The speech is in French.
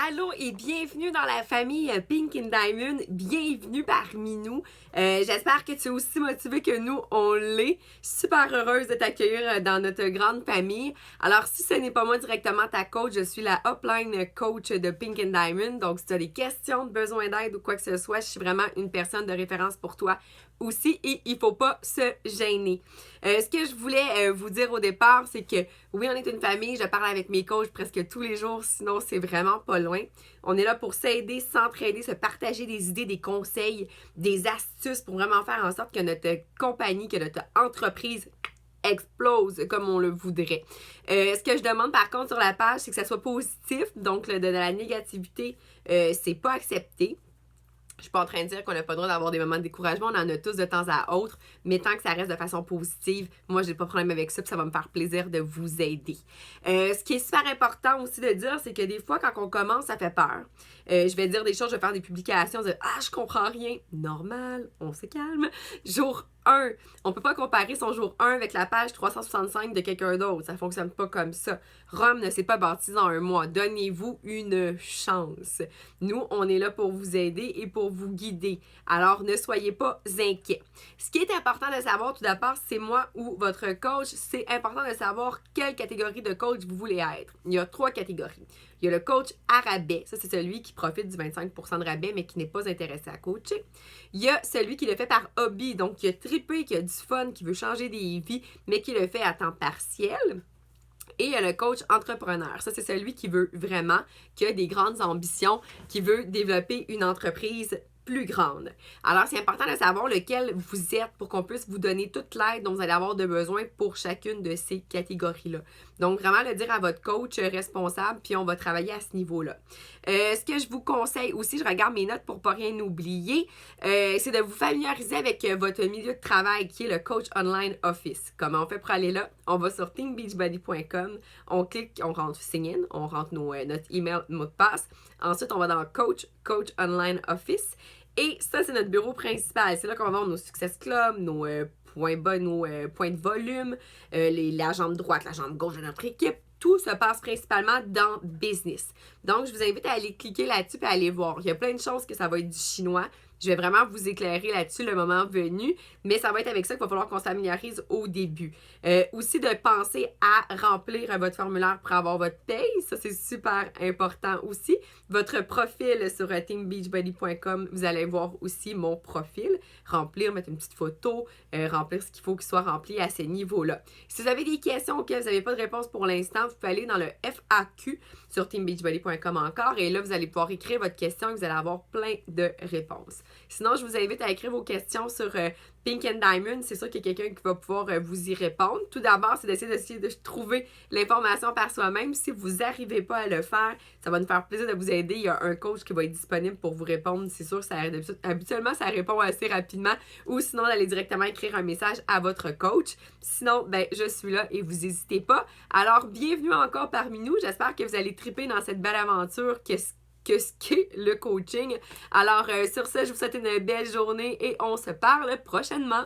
Allô et bienvenue dans la famille Pink and Diamond, bienvenue parmi nous. J'espère que tu es aussi motivé que nous, on l'est. Super heureuse de t'accueillir dans notre grande famille. Alors si ce n'est pas moi directement ta coach, je suis la upline coach de Pink and Diamond. Donc si tu as des questions, besoin d'aide ou quoi que ce soit, je suis vraiment une personne de référence pour toi aussi et il faut pas se gêner. Ce que je voulais vous dire au départ, c'est que oui, on est une famille, je parle avec mes coachs presque tous les jours, sinon c'est vraiment pas loin. On est là pour s'aider, s'entraider, se partager des idées, des conseils, des astuces pour vraiment faire en sorte que notre compagnie, que notre entreprise explose comme on le voudrait. Ce que je demande par contre sur la page, c'est que ça soit positif, donc de la négativité, c'est pas accepté. Je suis pas en train de dire qu'on n'a pas le droit d'avoir des moments de découragement, on en a tous de temps à autre, mais tant que ça reste de façon positive, moi j'ai pas de problème avec ça, puis ça va me faire plaisir de vous aider. Ce qui est super important aussi de dire, c'est que des fois quand on commence, ça fait peur. Je vais dire des choses, je vais faire des publications, dire ah je comprends rien, normal, on se calme. Jour 1, on peut pas comparer son jour 1 avec la page 365 de quelqu'un d'autre, ça fonctionne pas comme ça. Rome ne s'est pas bâtie en un mois, donnez-vous une chance. Nous, on est là pour vous aider et pour vous guider. Alors, ne soyez pas inquiets. Ce qui est important de savoir, tout d'abord, c'est moi ou votre coach. C'est important de savoir quelle catégorie de coach vous voulez être. Il y a 3 catégories. Il y a le coach à rabais. Ça, c'est celui qui profite du 25% de rabais, mais qui n'est pas intéressé à coacher. Il y a celui qui le fait par hobby, donc qui a trippé, qui a du fun, qui veut changer des vies, mais qui le fait à temps partiel. Et il y a le coach entrepreneur. Ça, c'est celui qui veut vraiment, qui a des grandes ambitions, qui veut développer une entreprise plus grande. Alors, c'est important de savoir lequel vous êtes pour qu'on puisse vous donner toute l'aide dont vous allez avoir de besoin pour chacune de ces catégories-là. Donc, vraiment le dire à votre coach responsable, puis on va travailler à ce niveau-là. Ce que je vous conseille aussi, je regarde mes notes pour pas rien oublier, c'est de vous familiariser avec votre milieu de travail qui est le Coach Online Office. Comment on fait pour aller là? On va sur teambeachbody.com, on clique, on rentre sign in, on rentre notre email, mot de passe. Ensuite, on va dans Coach Online Office. Et ça, c'est notre bureau principal. C'est là qu'on va voir nos Success Club, nos points bas, nos points de volume, la jambe droite, la jambe gauche de notre équipe. Tout se passe principalement dans Business. Donc, je vous invite à aller cliquer là-dessus et à aller voir. Il y a plein de choses que ça va être du chinois. Je vais vraiment vous éclairer là-dessus le moment venu, mais ça va être avec ça qu'il va falloir qu'on s'améliorise au début. Aussi de penser à remplir votre formulaire pour avoir votre paye, ça c'est super important aussi. Votre profil sur teambeachbody.com, vous allez voir aussi mon profil, remplir, mettre une petite photo, remplir ce qu'il faut qu'il soit rempli à ce niveau-là. Si vous avez des questions auxquelles vous n'avez pas de réponse pour l'instant, vous pouvez aller dans le FAQ sur teambeachbody.com encore et là vous allez pouvoir écrire votre question et vous allez avoir plein de réponses. Sinon, je vous invite à écrire vos questions sur Pink and Diamond. C'est sûr qu'il y a quelqu'un qui va pouvoir vous y répondre. Tout d'abord, c'est d'essayer de trouver l'information par soi-même. Si vous n'arrivez pas à le faire, ça va nous faire plaisir de vous aider. Il y a un coach qui va être disponible pour vous répondre. C'est sûr, habituellement, ça répond assez rapidement. Ou sinon, d'aller directement écrire un message à votre coach. Sinon, je suis là et vous n'hésitez pas. Alors, bienvenue encore parmi nous. J'espère que vous allez triper dans cette belle aventure que ce qu'est le coaching. Alors, sur ce, je vous souhaite une belle journée et on se parle prochainement.